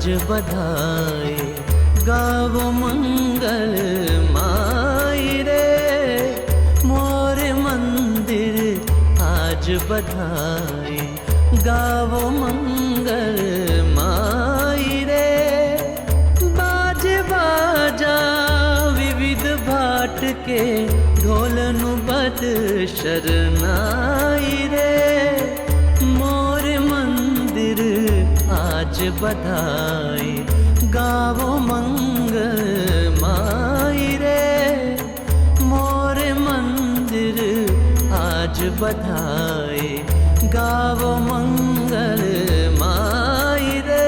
आज बधाई गावो मंगल माई रे मोर मंदिर आज बधाई गावो मंगल माई रे बाजे बाजा विविध भाट के ढोलनु बद शरनाई रे मोर मंदिर आज बधाई गावो मंगल माई रे मोर मंदिर आज बधाई गावो मंगल माई रे।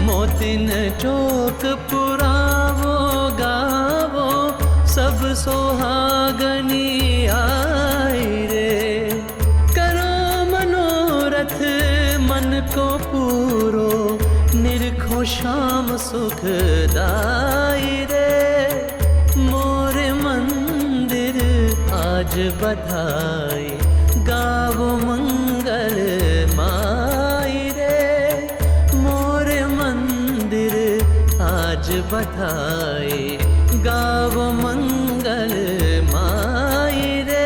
मोतिन चौक पुरावो गावो सब सोहागनी आई रे करो मनोरथ मन को पूरो निरखो शाम सुखदाई रे मोर मंदिर आज बधाई गावो मंगल माई रे मोर मंदिर आज बधाई गावो मंगल माई रे।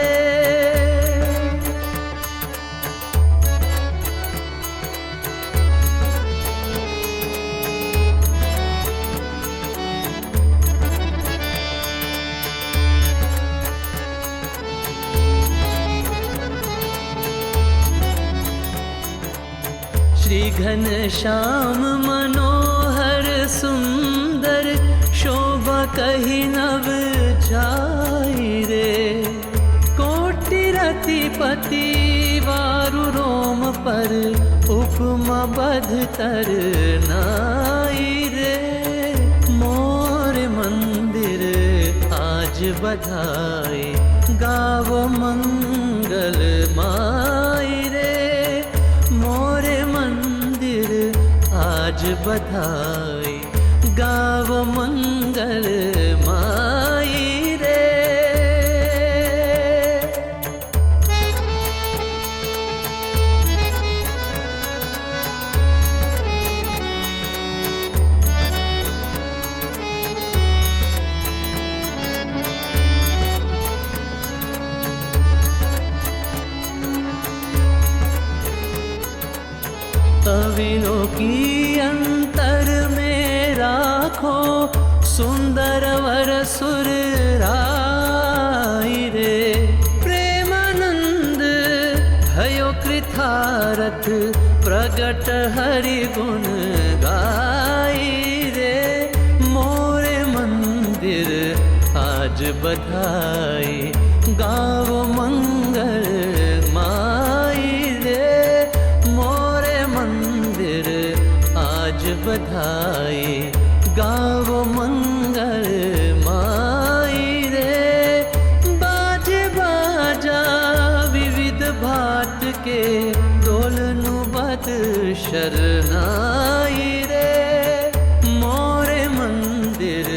श्री घनश्याम मनोहर सुंदर शोभा कही नव जाई रे कोटि रतिपति वारु रोम पर उपमा बध तर नाई रे मोर मंदिर आज बधाई गावो मंगल माई रे मोर मंदिर आज बधाई गावो मंगल माई रे। अविलोकी अंतर में राखो सुंदर वर सुर राई रे प्रेमानंद भयो कृतारथ प्रगट हरि गुण गाई रे मोर मंदिर आज बधाई गावो मंगल माई रे मोर मंदिर आज बधाई गावो मंगल माई रे बाजे बाजा विविध भाट के डोलनु बद शरनाई रे मोर मंदिर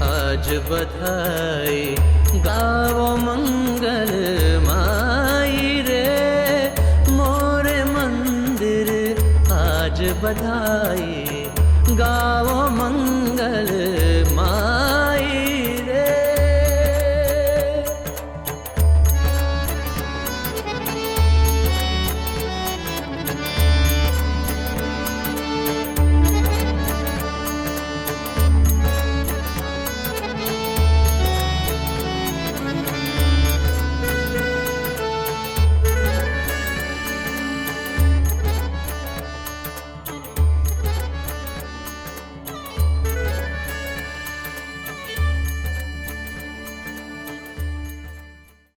आज बधाई गावो मंगल माई रे मोर मंदिर आज बधाई गा